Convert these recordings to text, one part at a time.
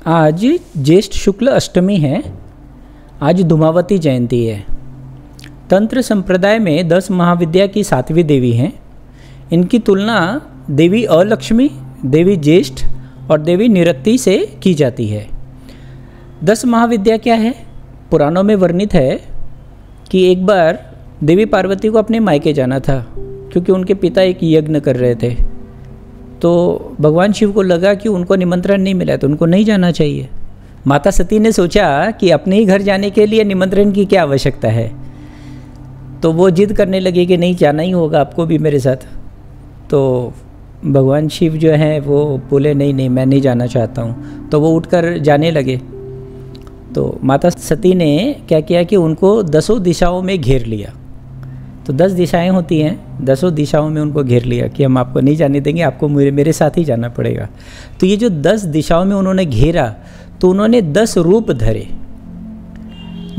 आज ज्येष्ठ शुक्ल अष्टमी है। आज धूमावती जयंती है। तंत्र संप्रदाय में 10 महाविद्या की 7वीं देवी हैं। इनकी तुलना देवी अलक्ष्मी, देवी ज्येष्ठ और देवी निरत्ति से की जाती है। 10 महाविद्या क्या है? पुराणों में वर्णित है कि एक बार देवी पार्वती को अपने मायके जाना था, क्योंकि उनके पिता एक यज्ञ कर रहे थे। तो भगवान शिव को लगा कि उनको निमंत्रण नहीं मिला, तो उनको नहीं जाना चाहिए। माता सती ने सोचा कि अपने ही घर जाने के लिए निमंत्रण की क्या आवश्यकता है, तो वो जिद करने लगे कि नहीं, जाना ही होगा आपको भी मेरे साथ। तो भगवान शिव जो हैं वो बोले नहीं नहीं, मैं नहीं जाना चाहता हूँ। तो वो उठकर जाने लगे। तो माता सती ने क्या किया कि उनको 10 दिशाओं में घेर लिया। तो 10 दिशाएं होती हैं, 10 दिशाओं में उनको घेर लिया कि हम आपको नहीं जाने देंगे, आपको मेरे साथ ही जाना पड़ेगा। तो ये जो 10 दिशाओं में उन्होंने घेरा, तो उन्होंने 10 रूप धरे।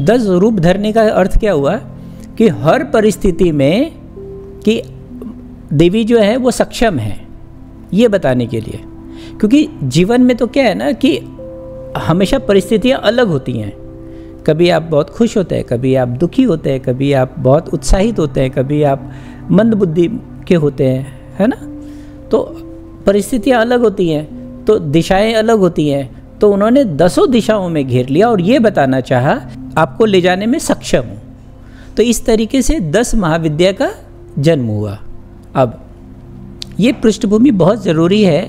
10 रूप धरने का अर्थ क्या हुआ कि हर परिस्थिति में कि देवी जो है वो सक्षम है, ये बताने के लिए। क्योंकि जीवन में तो क्या है ना कि हमेशा परिस्थितियाँ अलग होती हैं। कभी आप बहुत खुश होते हैं, कभी आप दुखी होते हैं, कभी आप बहुत उत्साहित होते हैं, कभी आप मंद बुद्धि के होते हैं, है ना। तो परिस्थितियाँ अलग होती हैं, तो दिशाएं अलग होती हैं। तो उन्होंने 10 दिशाओं में घेर लिया और ये बताना चाहा आपको ले जाने में सक्षम हूँ। तो इस तरीके से 10 महाविद्या का जन्म हुआ। अब ये पृष्ठभूमि बहुत ज़रूरी है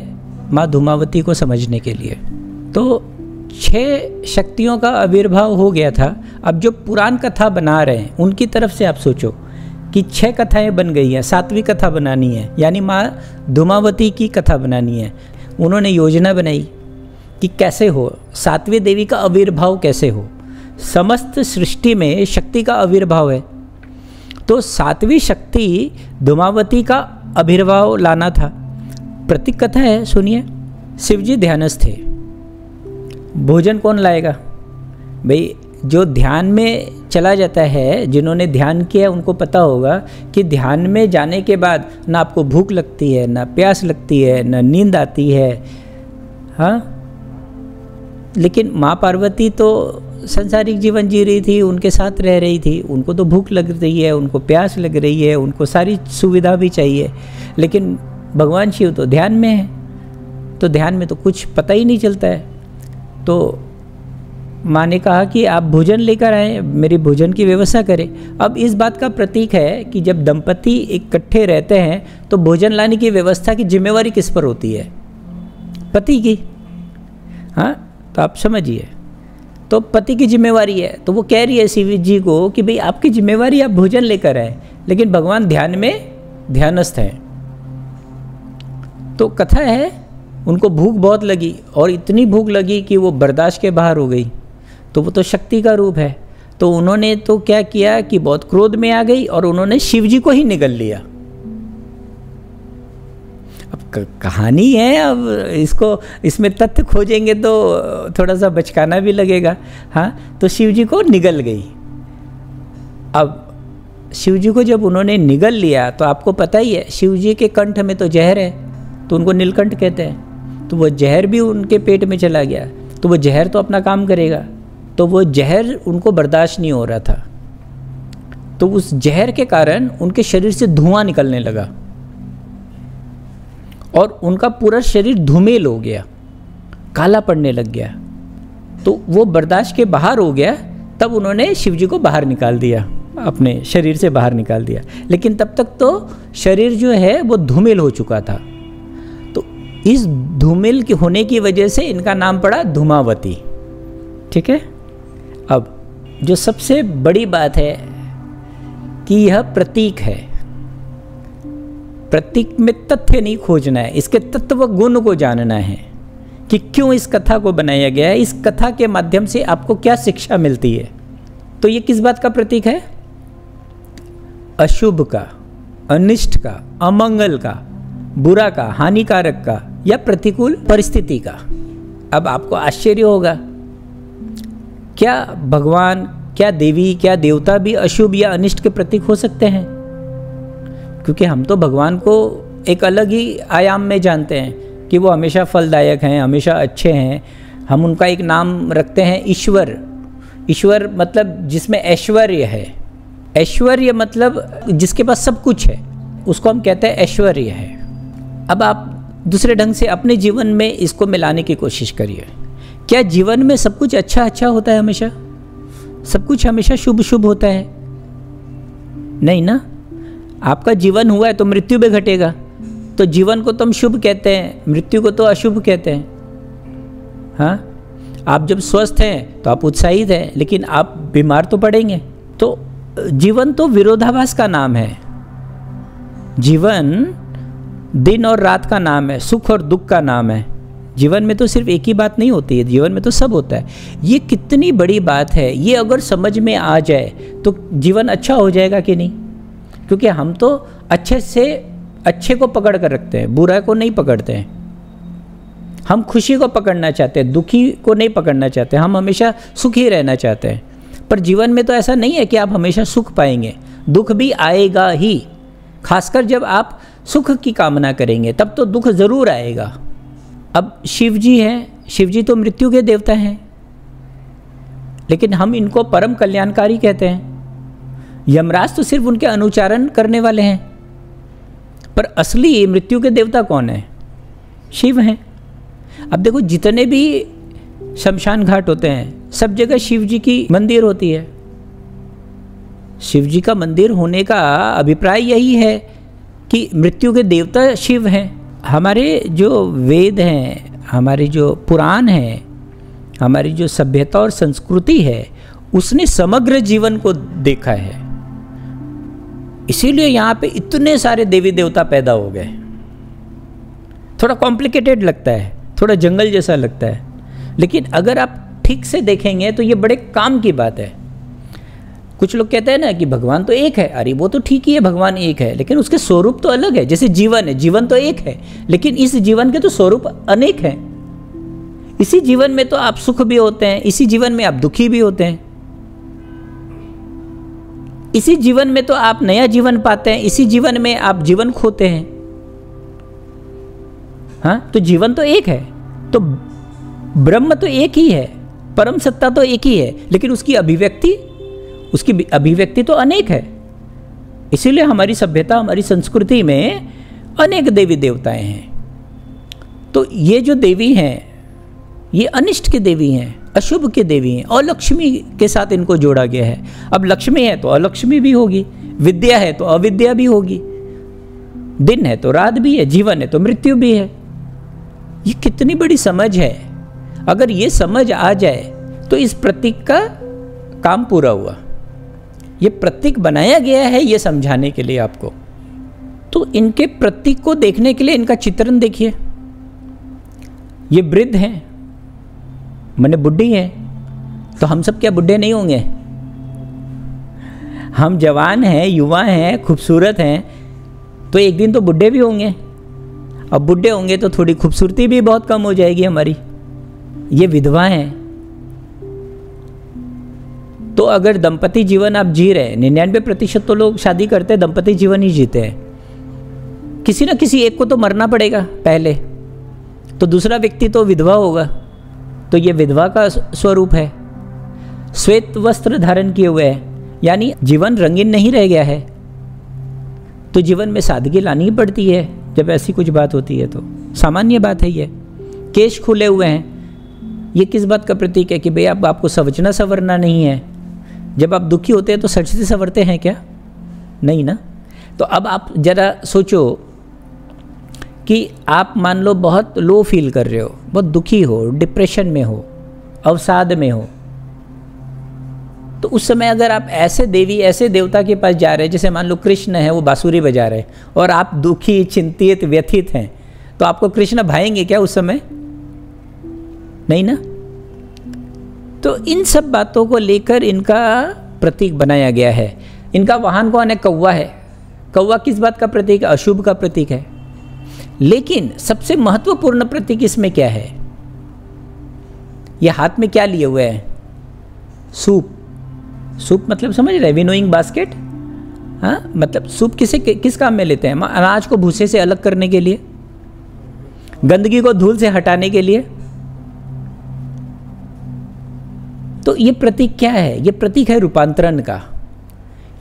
माँ धूमावती को समझने के लिए। तो 6 शक्तियों का आविर्भाव हो गया था। अब जो पुराण कथा बना रहे हैं उनकी तरफ से आप सोचो कि 6 कथाएं बन गई हैं, 7वीं कथा बनानी है, यानी माँ धूमावती की कथा बनानी है। उन्होंने योजना बनाई कि कैसे हो, 7वीं देवी का आविर्भाव कैसे हो। समस्त सृष्टि में शक्ति का आविर्भाव है, तो 7वीं शक्ति धूमावती का आविर्भाव लाना था। प्रतीक कथा है, सुनिए। शिवजी ध्यानस्थ थे। भोजन कौन लाएगा? भाई जो ध्यान में चला जाता है, जिन्होंने ध्यान किया उनको पता होगा कि ध्यान में जाने के बाद ना आपको भूख लगती है, ना प्यास लगती है, ना नींद आती है। हाँ, लेकिन माँ पार्वती तो संसारिक जीवन जी रही थी, उनके साथ रह रही थी। उनको तो भूख लग रही है, उनको प्यास लग रही है, उनको सारी सुविधा भी चाहिए। लेकिन भगवान शिव तो ध्यान में है, तो ध्यान में तो कुछ पता ही नहीं चलता है। तो माँ ने कहा कि आप भोजन लेकर आए, मेरी भोजन की व्यवस्था करें। अब इस बात का प्रतीक है कि जब दंपति इकट्ठे रहते हैं तो भोजन लाने की व्यवस्था की जिम्मेवारी किस पर होती है? पति की। हाँ, तो आप समझिए, तो पति की जिम्मेवारी है। तो वो कह रही है शिव जी को कि भाई आपकी जिम्मेवारी, आप भोजन लेकर आए, लेकिन भगवान ध्यान में ध्यानस्थ हैं। तो कथा है, उनको भूख बहुत लगी और इतनी भूख लगी कि वो बर्दाश्त के बाहर हो गई। तो वो तो शक्ति का रूप है। तो उन्होंने तो क्या किया कि बहुत क्रोध में आ गई और उन्होंने शिव जी को ही निगल लिया। अब कहानी है, अब इसमें तथ्य खोजेंगे तो थोड़ा सा बचकाना भी लगेगा। हाँ, तो शिव जी को निगल गई। अब शिव जी को जब उन्होंने निगल लिया, तो आपको पता ही है शिव जी के कंठ में तो जहर है, तो उनको नीलकंठ कहते हैं। तो वो जहर भी उनके पेट में चला गया, तो वो जहर तो अपना काम करेगा। तो वो जहर उनको बर्दाश्त नहीं हो रहा था, तो उस जहर के कारण उनके शरीर से धुआं निकलने लगा और उनका पूरा शरीर धूमिल हो गया, काला पड़ने लग गया। तो वो बर्दाश्त के बाहर हो गया। तब उन्होंने शिव जी को बाहर निकाल दिया, अपने शरीर से बाहर निकाल दिया। लेकिन तब तक तो शरीर जो है वो धूमिल हो चुका था। इस धूमिल के होने की वजह से इनका नाम पड़ा धूमावती। ठीक है। अब जो सबसे बड़ी बात है कि यह प्रतीक है। प्रतीक में तथ्य नहीं खोजना है, इसके तत्व गुण को जानना है कि क्यों इस कथा को बनाया गया है, इस कथा के माध्यम से आपको क्या शिक्षा मिलती है। तो ये किस बात का प्रतीक है? अशुभ का, अनिष्ट का, अमंगल का, बुरा का, हानिकारक का या प्रतिकूल परिस्थिति का। अब आपको आश्चर्य होगा, क्या भगवान, क्या देवी, क्या देवता भी अशुभ या अनिष्ट के प्रतीक हो सकते हैं? क्योंकि हम तो भगवान को एक अलग ही आयाम में जानते हैं कि वो हमेशा फलदायक हैं, हमेशा अच्छे हैं, हम उनका एक नाम रखते हैं ईश्वर। ईश्वर मतलब जिसमें ऐश्वर्य है। ऐश्वर्य मतलब जिसके पास सब कुछ है, उसको हम कहते हैं ऐश्वर्य है। अब आप दूसरे ढंग से अपने जीवन में इसको मिलाने की कोशिश करिए। क्या जीवन में सब कुछ अच्छा अच्छा होता है हमेशा? सब कुछ हमेशा शुभ शुभ होता है? नहीं ना। आपका जीवन हुआ है तो मृत्यु भी घटेगा, तो जीवन को तो हम शुभ कहते हैं, मृत्यु को तो अशुभ कहते हैं। हाँ, आप जब स्वस्थ हैं तो आप उत्साहित हैं, लेकिन आप बीमार तो पड़ेंगे। तो जीवन तो विरोधाभास का नाम है। जीवन दिन और रात का नाम है, सुख और दुख का नाम है। जीवन में तो सिर्फ एक ही बात नहीं होती है, जीवन में तो सब होता है। ये कितनी बड़ी बात है, ये अगर समझ में आ जाए तो जीवन अच्छा हो जाएगा कि नहीं? क्योंकि हम तो अच्छे से अच्छे को पकड़ कर रखते हैं, बुरा को नहीं पकड़ते हैं। हम खुशी को पकड़ना चाहते हैं, दुखी को नहीं पकड़ना चाहते। हम हमेशा सुखी रहना चाहते हैं। पर जीवन में तो ऐसा नहीं है कि आप हमेशा सुख पाएंगे, दुख भी आएगा ही। खासकर जब आप सुख की कामना करेंगे तब तो दुख जरूर आएगा। अब शिव जी हैं, शिव जी तो मृत्यु के देवता हैं, लेकिन हम इनको परम कल्याणकारी कहते हैं। यमराज तो सिर्फ उनके अनुचारण करने वाले हैं, पर असली मृत्यु के देवता कौन है? शिव हैं। अब देखो, जितने भी शमशान घाट होते हैं सब जगह शिव जी की मंदिर होती है। शिव जी का मंदिर होने का अभिप्राय यही है कि मृत्यु के देवता शिव हैं। हमारे जो वेद हैं, हमारे जो पुराण हैं, हमारी जो सभ्यता और संस्कृति है, उसने समग्र जीवन को देखा है। इसीलिए यहाँ पे इतने सारे देवी देवता पैदा हो गए। थोड़ा कॉम्प्लिकेटेड लगता है, थोड़ा जंगल जैसा लगता है, लेकिन अगर आप ठीक से देखेंगे तो ये बड़े काम की बात है। कुछ लोग कहते हैं ना कि भगवान तो एक है। अरे वो तो ठीक ही है, भगवान एक है, लेकिन उसके स्वरूप तो अलग है। जैसे जीवन है, जीवन तो एक है, लेकिन इस जीवन के तो स्वरूप अनेक हैं। इसी जीवन में तो आप सुख भी होते हैं, इसी जीवन में आप दुखी भी होते हैं, इसी जीवन में तो आप नया जीवन पाते हैं, इसी जीवन में आप जीवन खोते हैं। हाँ, तो जीवन तो एक है, तो ब्रह्म तो एक ही है, परम सत्ता तो एक ही है, लेकिन उसकी अभिव्यक्ति तो अनेक है। इसीलिए हमारी सभ्यता, हमारी संस्कृति में अनेक देवी देवताएं हैं। तो ये जो देवी हैं, ये अनिष्ट के देवी हैं, अशुभ के देवी हैं, और लक्ष्मी के साथ इनको जोड़ा गया है। अब लक्ष्मी है तो अलक्ष्मी भी होगी, विद्या है तो अविद्या भी होगी, दिन है तो रात भी है, जीवन है तो मृत्यु भी है। ये कितनी बड़ी समझ है। अगर ये समझ आ जाए तो इस प्रतीक का काम पूरा हुआ। ये प्रतीक बनाया गया है ये समझाने के लिए आपको। तो इनके प्रतीक को देखने के लिए इनका चित्रण देखिए। ये वृद्ध हैं, माने बुढ़ी हैं, तो हम सब क्या बुढ़े नहीं होंगे? हम जवान हैं, युवा हैं, खूबसूरत हैं, तो एक दिन तो बुढ़े भी होंगे। अब बुढ़े होंगे तो थोड़ी खूबसूरती भी बहुत कम हो जाएगी हमारी। ये विधवा हैं, तो अगर दंपति जीवन आप जी रहे हैं, 99% तो लोग शादी करते हैं, दंपति जीवन ही जीते हैं। किसी ना किसी एक को तो मरना पड़ेगा पहले, तो दूसरा व्यक्ति तो विधवा होगा। तो ये विधवा का स्वरूप है। श्वेत वस्त्र धारण किए हुए है, यानी जीवन रंगीन नहीं रह गया है। तो जीवन में सादगी लानी ही पड़ती है जब ऐसी कुछ बात होती है, तो सामान्य बात है ये। केश खुले हुए हैं, ये किस बात का प्रतीक है? कि भाई आपको सवचना संवरना नहीं है। जब आप दुखी होते हैं तो सजते संवरते हैं क्या? नहीं ना। तो अब आप जरा सोचो कि आप मान लो बहुत लो फील कर रहे हो, बहुत दुखी हो, डिप्रेशन में हो, अवसाद में हो, तो उस समय अगर आप ऐसे देवी, ऐसे देवता के पास जा रहे हैं, जैसे मान लो कृष्ण है, वो बांसुरी बजा रहे हैं, और आप दुखी, चिंतित, व्यथित हैं, तो आपको कृष्ण भाएंगे क्या उस समय? नहीं ना। तो इन सब बातों को लेकर इनका प्रतीक बनाया गया है। इनका वाहन कौन है? कौवा है। कौवा किस बात का प्रतीक है? अशुभ का प्रतीक है। लेकिन सबसे महत्वपूर्ण प्रतीक इसमें क्या है? यह हाथ में क्या लिए हुए हैं? सूप। सूप मतलब समझ रहे? Winnowing basket. हाँ, मतलब सूप किस काम में लेते हैं? अनाज को भूसे से अलग करने के लिए, गंदगी को धूल से हटाने के लिए। तो ये प्रतीक क्या है? ये प्रतीक है रूपांतरण का,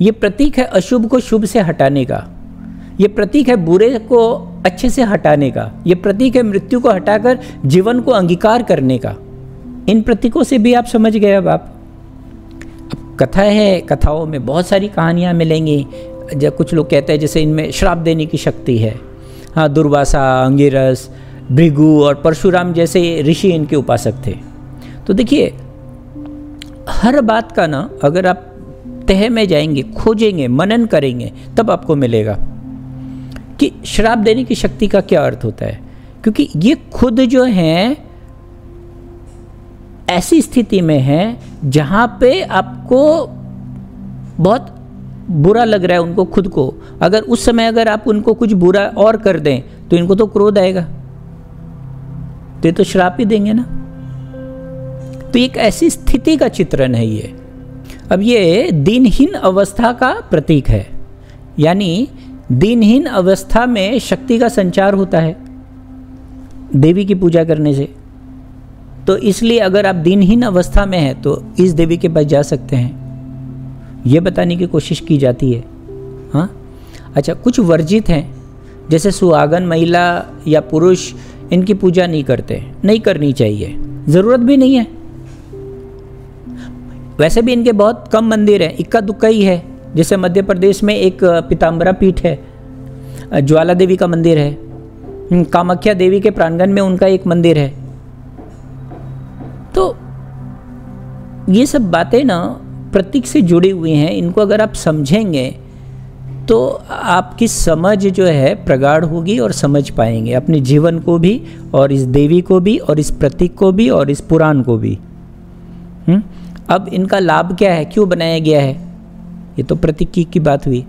ये प्रतीक है अशुभ को शुभ से हटाने का, ये प्रतीक है बुरे को अच्छे से हटाने का, ये प्रतीक है मृत्यु को हटाकर जीवन को अंगीकार करने का। इन प्रतीकों से भी आप समझ गए। अब कथा है, कथाओं में बहुत सारी कहानियाँ मिलेंगी। जब कुछ लोग कहते हैं जैसे इनमें श्राप देने की शक्ति है। हाँ, दुर्वासा, अंगिरस, भृगु और परशुराम जैसे ऋषि इनके उपासक थे। तो देखिए, हर बात का ना अगर आप तह में जाएंगे, खोजेंगे, मनन करेंगे, तब आपको मिलेगा कि श्राप देने की शक्ति का क्या अर्थ होता है। क्योंकि ये खुद जो हैं ऐसी स्थिति में है जहाँ पे आपको बहुत बुरा लग रहा है उनको खुद को। अगर उस समय अगर आप उनको कुछ बुरा और कर दें तो इनको तो क्रोध आएगा, तो ये तो श्राप ही देंगे ना। तो एक ऐसी स्थिति का चित्रण है ये। अब ये दीनहीन अवस्था का प्रतीक है, यानी दीनहीन अवस्था में शक्ति का संचार होता है देवी की पूजा करने से। तो इसलिए अगर आप दीनहीन अवस्था में हैं तो इस देवी के पास जा सकते हैं, ये बताने की कोशिश की जाती है। हाँ, अच्छा, कुछ वर्जित हैं जैसे सुहागन महिला या पुरुष, इनकी पूजा नहीं करते, नहीं करनी चाहिए, ज़रूरत भी नहीं है। वैसे भी इनके बहुत कम मंदिर हैं, इक्का दुक्का ही है। जैसे मध्य प्रदेश में एक पीताम्बरा पीठ है, ज्वाला देवी का मंदिर है, कामाख्या देवी के प्रांगण में उनका एक मंदिर है। तो ये सब बातें ना प्रतीक से जुड़ी हुई हैं। इनको अगर आप समझेंगे तो आपकी समझ जो है प्रगाढ़ होगी और समझ पाएंगे अपने जीवन को भी और इस देवी को भी और इस प्रतीक को भी और इस पुराण को भी। अब इनका लाभ क्या है, क्यों बनाया गया है, ये तो प्रतीक की बात हुई।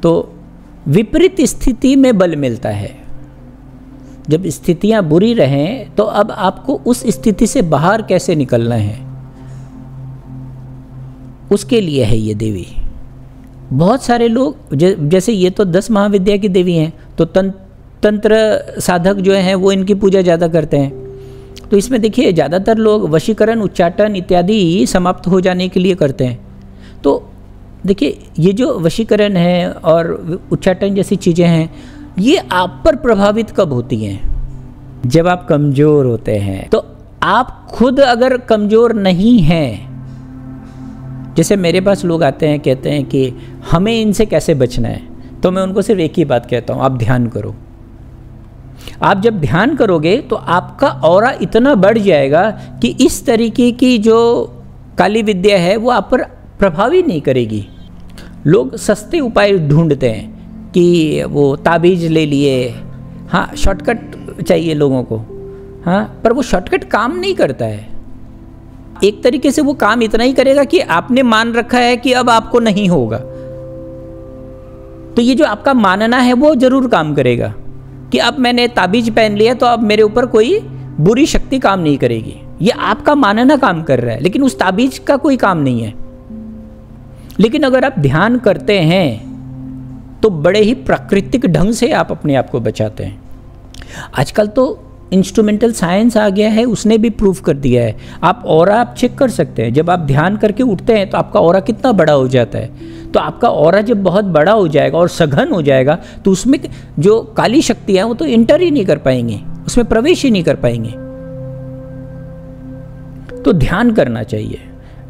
तो विपरीत स्थिति में बल मिलता है। जब स्थितियां बुरी रहें तो अब आपको उस स्थिति से बाहर कैसे निकलना है, उसके लिए है ये देवी। बहुत सारे लोग जैसे ये तो 10 महाविद्या की देवी हैं, तो तंत्र साधक जो हैं वो इनकी पूजा ज़्यादा करते हैं। तो इसमें देखिए ज़्यादातर लोग वशीकरण, उच्चाटन इत्यादि समाप्त हो जाने के लिए करते हैं। तो देखिए, ये जो वशीकरण है और उच्चाटन जैसी चीज़ें हैं, ये आप पर प्रभावित कब होती हैं? जब आप कमज़ोर होते हैं। तो आप खुद अगर कमज़ोर नहीं हैं, जैसे मेरे पास लोग आते हैं कहते हैं कि हमें इनसे कैसे बचना है, तो मैं उनको सिर्फ एक ही बात कहता हूँ, आप ध्यान करो। आप जब ध्यान करोगे तो आपका ऑरा इतना बढ़ जाएगा कि इस तरीके की जो काली विद्या है वो आप पर प्रभावी नहीं करेगी। लोग सस्ते उपाय ढूंढते हैं कि वो ताबीज़ ले लिए, हाँ, शॉर्टकट चाहिए लोगों को, हाँ, पर वो शॉर्टकट काम नहीं करता है। एक तरीके से वो काम इतना ही करेगा कि आपने मान रखा है कि अब आपको नहीं होगा, तो ये जो आपका मानना है वो जरूर काम करेगा कि अब मैंने ताबीज पहन लिया तो अब मेरे ऊपर कोई बुरी शक्ति काम नहीं करेगी। ये आपका मानना काम कर रहा है, लेकिन उस ताबीज का कोई काम नहीं है। लेकिन अगर आप ध्यान करते हैं तो बड़े ही प्राकृतिक ढंग से आप अपने आप को बचाते हैं। आजकल तो इंस्ट्रूमेंटल साइंस आ गया है, उसने भी प्रूव कर दिया है। आप ऑरा आप चेक कर सकते हैं। जब आप ध्यान करके उठते हैं तो आपका ऑरा कितना बड़ा हो जाता है। तो आपका ऑरा जब बहुत बड़ा हो जाएगा और सघन हो जाएगा तो उसमें जो काली शक्तियां वो तो इंटर ही नहीं कर पाएंगी, उसमें प्रवेश ही नहीं कर पाएंगे। तो ध्यान करना चाहिए।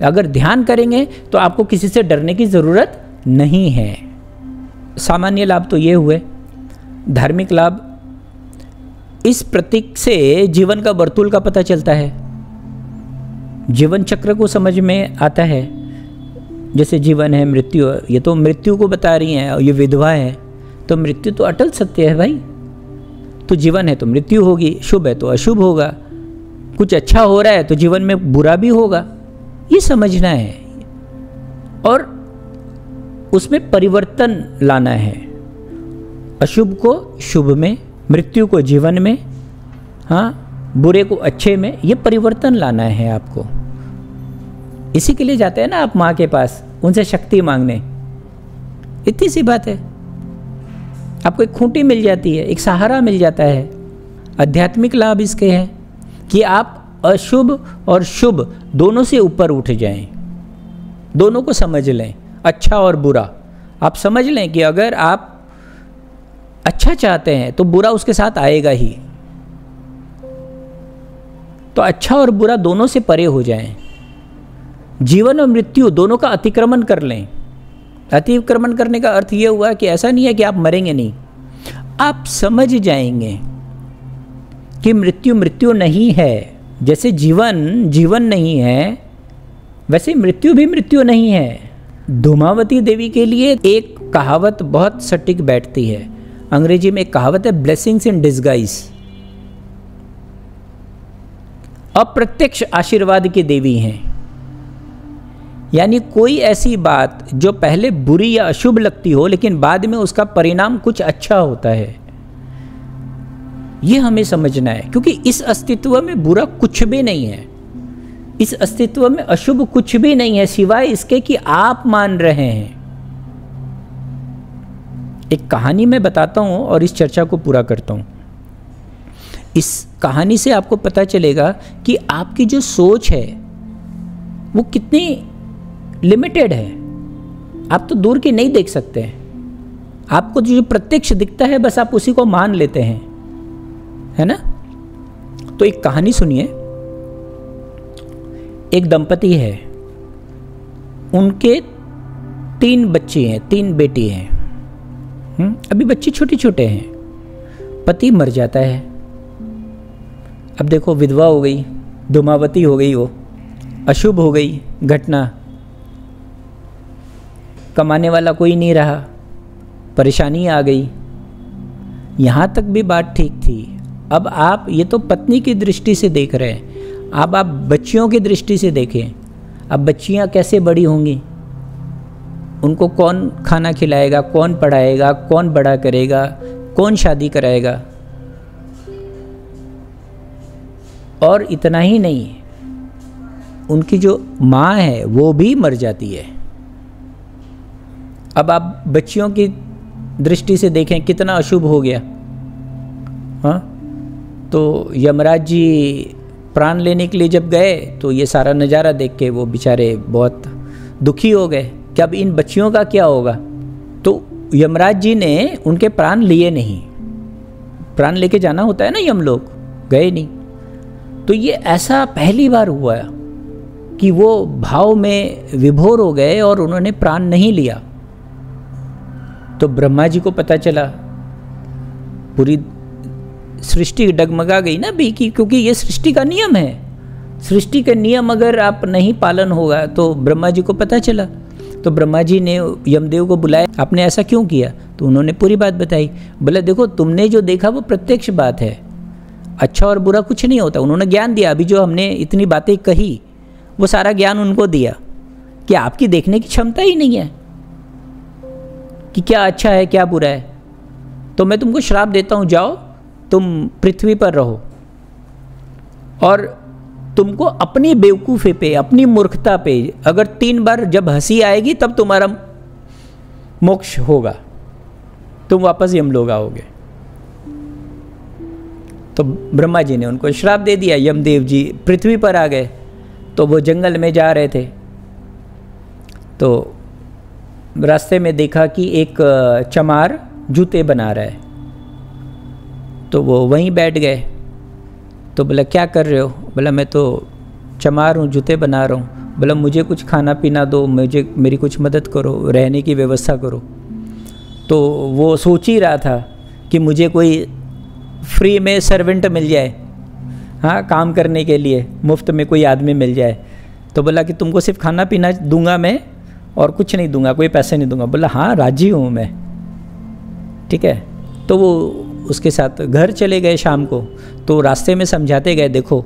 अगर ध्यान करेंगे तो आपको किसी से डरने की ज़रूरत नहीं है। सामान्य लाभ तो ये हुए। धार्मिक लाभ, इस प्रतीक से जीवन का वर्तुल का पता चलता है, जीवन चक्र को समझ में आता है। जैसे जीवन है, मृत्यु, ये तो मृत्यु को बता रही हैं, ये विधवा है तो मृत्यु तो अटल सत्य है भाई। तो जीवन है तो मृत्यु होगी, शुभ है तो अशुभ होगा, कुछ अच्छा हो रहा है तो जीवन में बुरा भी होगा, ये समझना है और उसमें परिवर्तन लाना है। अशुभ को शुभ में, मृत्यु को जीवन में, हाँ, बुरे को अच्छे में, ये परिवर्तन लाना है आपको। इसी के लिए जाते हैं ना आप माँ के पास, उनसे शक्ति मांगने। इतनी सी बात है, आपको एक खूंटी मिल जाती है, एक सहारा मिल जाता है। आध्यात्मिक लाभ इसके हैं कि आप अशुभ और शुभ दोनों से ऊपर उठ जाएं, दोनों को समझ लें, अच्छा और बुरा। आप समझ लें कि अगर आप अच्छा चाहते हैं तो बुरा उसके साथ आएगा ही, तो अच्छा और बुरा दोनों से परे हो जाएं। जीवन और मृत्यु दोनों का अतिक्रमण कर लें। अतिक्रमण करने का अर्थ यह हुआ कि ऐसा नहीं है कि आप मरेंगे नहीं, आप समझ जाएंगे कि मृत्यु मृत्यु नहीं है। जैसे जीवन जीवन नहीं है, वैसे मृत्यु भी मृत्यु नहीं है। धूमावती देवी के लिए एक कहावत बहुत सटीक बैठती है। अंग्रेजी में एक कहावत है, ब्लेसिंग्स इन डिस्गाइज। अप्रत्यक्ष आशीर्वाद की देवी हैं। यानी कोई ऐसी बात जो पहले बुरी या अशुभ लगती हो लेकिन बाद में उसका परिणाम कुछ अच्छा होता है, यह हमें समझना है। क्योंकि इस अस्तित्व में बुरा कुछ भी नहीं है, इस अस्तित्व में अशुभ कुछ भी नहीं है, सिवाय इसके कि आप मान रहे हैं। एक कहानी मैं बताता हूं और इस चर्चा को पूरा करता हूं। इस कहानी से आपको पता चलेगा कि आपकी जो सोच है वो कितनी लिमिटेड है। आप तो दूर की नहीं देख सकते हैं, आपको जो प्रत्यक्ष दिखता है बस आप उसी को मान लेते हैं, है ना। तो एक कहानी सुनिए। एक दंपति है, उनके 3 बच्चे हैं, 3 बेटी हैं। अभी बच्चे छोटे छोटे हैं। पति मर जाता है। अब देखो, विधवा हो गई, धूमावती हो गई, वो अशुभ हो गई घटना। कमाने वाला कोई नहीं रहा, परेशानी आ गई। यहाँ तक भी बात ठीक थी। अब आप ये तो पत्नी की दृष्टि से देख रहे हैं, अब आप बच्चियों की दृष्टि से देखें। अब बच्चियाँ कैसे बड़ी होंगी, उनको कौन खाना खिलाएगा, कौन पढ़ाएगा, कौन बड़ा करेगा, कौन शादी कराएगा। और इतना ही नहीं, उनकी जो माँ है वो भी मर जाती है। अब आप बच्चियों की दृष्टि से देखें कितना अशुभ हो गया। हाँ, तो यमराज जी प्राण लेने के लिए जब गए तो ये सारा नज़ारा देख के वो बेचारे बहुत दुखी हो गए कि अब इन बच्चियों का क्या होगा। तो यमराज जी ने उनके प्राण लिए नहीं। प्राण लेके जाना होता है ना, यम लोग गए नहीं। तो ये ऐसा पहली बार हुआ कि वो भाव में विभोर हो गए और उन्होंने प्राण नहीं लिया। तो ब्रह्मा जी को पता चला, पूरी सृष्टि डगमगा गई ना भी, क्योंकि ये सृष्टि का नियम है। सृष्टि का नियम अगर आप नहीं पालन होगा तो ब्रह्मा जी को पता चला। तो ब्रह्मा जी ने यमदेव को बुलाया, आपने ऐसा क्यों किया। तो उन्होंने पूरी बात बताई। बोले देखो, तुमने जो देखा वो प्रत्यक्ष बात है, अच्छा और बुरा कुछ नहीं होता। उन्होंने ज्ञान दिया। अभी जो हमने इतनी बातें कही वो सारा ज्ञान उनको दिया कि आपकी देखने की क्षमता ही नहीं है कि क्या अच्छा है क्या बुरा है। तो मैं तुमको श्राप देता हूँ, जाओ तुम पृथ्वी पर रहो और तुमको अपनी बेवकूफ़ी पे, अपनी मूर्खता पे अगर 3 बार जब हंसी आएगी तब तुम्हारा मोक्ष होगा, तुम वापस यमलोक आओगे। तो ब्रह्मा जी ने उनको श्राप दे दिया। यमदेव जी पृथ्वी पर आ गए। तो वो जंगल में जा रहे थे, तो रास्ते में देखा कि एक चमार जूते बना रहा है। तो वो वहीं बैठ गए। तो बोला क्या कर रहे हो। बोला मैं तो चमार हूँ, जूते बना रहा हूँ। बोला मुझे कुछ खाना पीना दो, मुझे मेरी कुछ मदद करो, रहने की व्यवस्था करो। तो वो सोच ही रहा था कि मुझे कोई फ्री में सर्वेंट मिल जाए, हाँ, काम करने के लिए मुफ्त में कोई आदमी मिल जाए। तो बोला कि तुमको सिर्फ खाना पीना दूंगा मैं और कुछ नहीं दूंगा, कोई पैसे नहीं दूंगा। बोला हाँ राजी हूँ मैं, ठीक है। तो वो उसके साथ घर चले गए शाम को। तो रास्ते में समझाते गए, देखो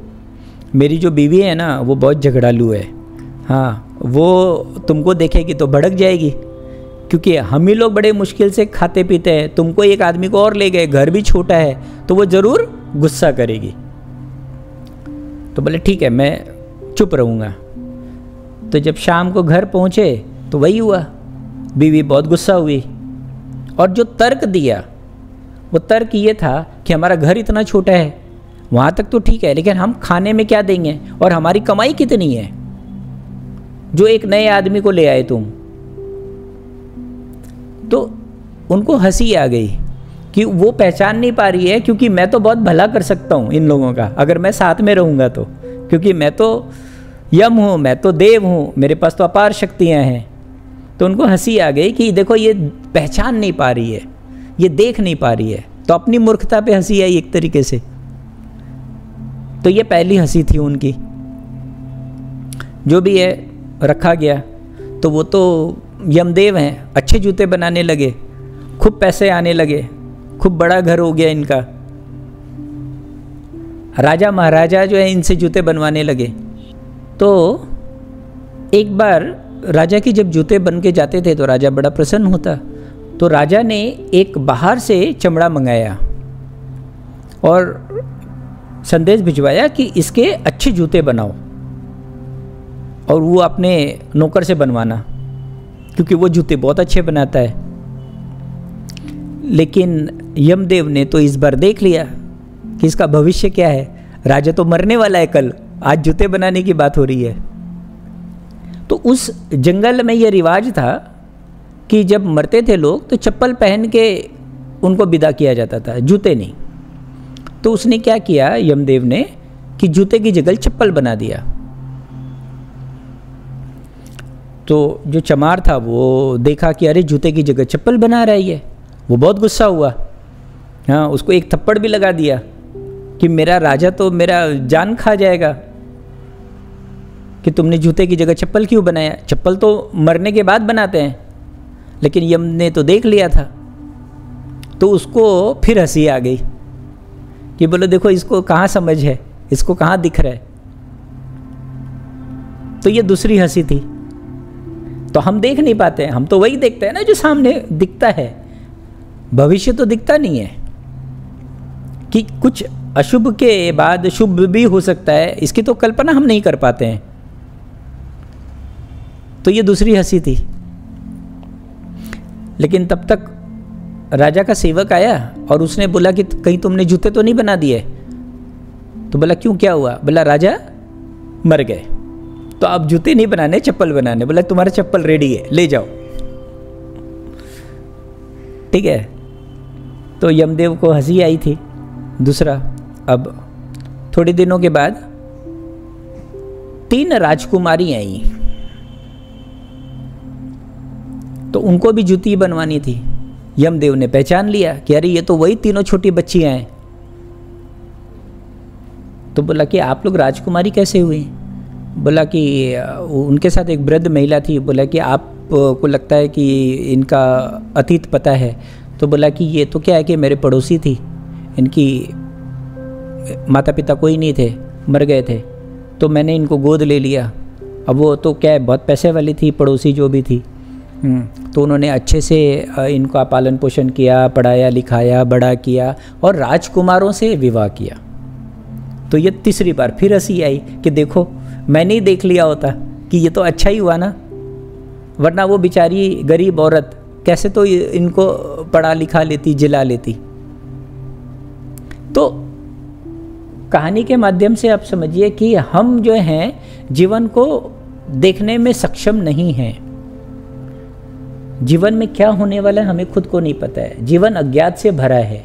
मेरी जो बीवी है ना वो बहुत झगड़ालू है, हाँ, वो तुमको देखेगी तो भड़क जाएगी, क्योंकि हम ही लोग बड़े मुश्किल से खाते पीते हैं, तुमको एक आदमी को और ले गए, घर भी छोटा है, तो वो ज़रूर गुस्सा करेगी। तो बोले ठीक है मैं चुप रहूँगा। तो जब शाम को घर पहुँचे तो वही हुआ, बीवी बहुत गुस्सा हुई और जो तर्क दिया वो तर्क ये था कि हमारा घर इतना छोटा है, वहाँ तक तो ठीक है, लेकिन हम खाने में क्या देंगे और हमारी कमाई कितनी है जो एक नए आदमी को ले आए तुम। तो उनको हंसी आ गई कि वो पहचान नहीं पा रही है, क्योंकि मैं तो बहुत भला कर सकता हूँ इन लोगों का अगर मैं साथ में रहूँगा तो, क्योंकि मैं तो यम हूँ, मैं तो देव हूँ, मेरे पास तो अपार शक्तियाँ हैं। तो उनको हंसी आ गई कि देखो ये पहचान नहीं पा रही है, ये देख नहीं पा रही है, तो अपनी मूर्खता पे हंसी आई एक तरीके से। तो ये पहली हंसी थी उनकी। जो भी है रखा गया, तो वो तो यमदेव हैं, अच्छे जूते बनाने लगे, खूब पैसे आने लगे, खूब बड़ा घर हो गया इनका। राजा महाराजा जो है इनसे जूते बनवाने लगे। तो एक बार राजा के जब जूते बन के जाते थे तो राजा बड़ा प्रसन्न होता। तो राजा ने एक बाहर से चमड़ा मंगाया और संदेश भिजवाया कि इसके अच्छे जूते बनाओ, और वो अपने नौकर से बनवाना, क्योंकि वो जूते बहुत अच्छे बनाता है। लेकिन यमदेव ने तो इस बार देख लिया कि इसका भविष्य क्या है। राजा तो मरने वाला है कल, आज जूते बनाने की बात हो रही है। तो उस जंगल में ये रिवाज था कि जब मरते थे लोग तो चप्पल पहन के उनको विदा किया जाता था, जूते नहीं। तो उसने क्या किया यमदेव ने कि जूते की जगह चप्पल बना दिया। तो जो चमार था वो देखा कि अरे जूते की जगह चप्पल बना रहा है ये, वो बहुत गुस्सा हुआ। हाँ, उसको एक थप्पड़ भी लगा दिया कि मेरा राजा तो मेरा जान खा जाएगा कि तुमने जूते की जगह चप्पल क्यों बनाया। चप्पल तो मरने के बाद बनाते हैं, लेकिन यम ने तो देख लिया था। तो उसको फिर हंसी आ गई कि बोलो देखो इसको कहाँ समझ है, इसको कहाँ दिख रहा है। तो ये दूसरी हंसी थी। तो हम देख नहीं पाते हैं, हम तो वही देखते हैं ना जो सामने दिखता है, भविष्य तो दिखता नहीं है कि कुछ अशुभ के बाद शुभ भी हो सकता है, इसकी तो कल्पना हम नहीं कर पाते हैं। तो ये दूसरी हंसी थी। लेकिन तब तक राजा का सेवक आया और उसने बोला कि कहीं तुमने जूते तो नहीं बना दिए। तो बोला क्यों, क्या हुआ। बोला राजा मर गए, तो आप जूते नहीं बनाने, चप्पल बनाने। बोला तुम्हारा चप्पल रेडी है, ले जाओ। ठीक है। तो यमदेव को हंसी आई थी। दूसरा, अब थोड़े दिनों के बाद 3 राजकुमारी आई, तो उनको भी जूती बनवानी थी। यमदेव ने पहचान लिया कि अरे ये तो वही तीनों छोटी बच्चियां हैं। तो बोला कि आप लोग राजकुमारी कैसे हुई। बोला कि उनके साथ एक वृद्ध महिला थी। बोला कि आपको लगता है कि इनका अतीत पता है। तो बोला कि ये तो क्या है कि मेरे पड़ोसी थी, इनकी माता पिता कोई नहीं थे, मर गए थे, तो मैंने इनको गोद ले लिया। अब वो तो क्या है बहुत पैसे वाली थी, पड़ोसी जो भी थी। तो उन्होंने अच्छे से इनका पालन पोषण किया, पढ़ाया लिखाया, बड़ा किया और राजकुमारों से विवाह किया। तो ये तीसरी बार फिर हंसी आई कि देखो मैंने ही देख लिया होता कि ये तो अच्छा ही हुआ ना, वरना वो बेचारी गरीब औरत कैसे तो इनको पढ़ा लिखा लेती, जिला लेती। तो कहानी के माध्यम से आप समझिए कि हम जो हैं जीवन को देखने में सक्षम नहीं हैं। जीवन में क्या होने वाला है हमें खुद को नहीं पता है। जीवन अज्ञात से भरा है।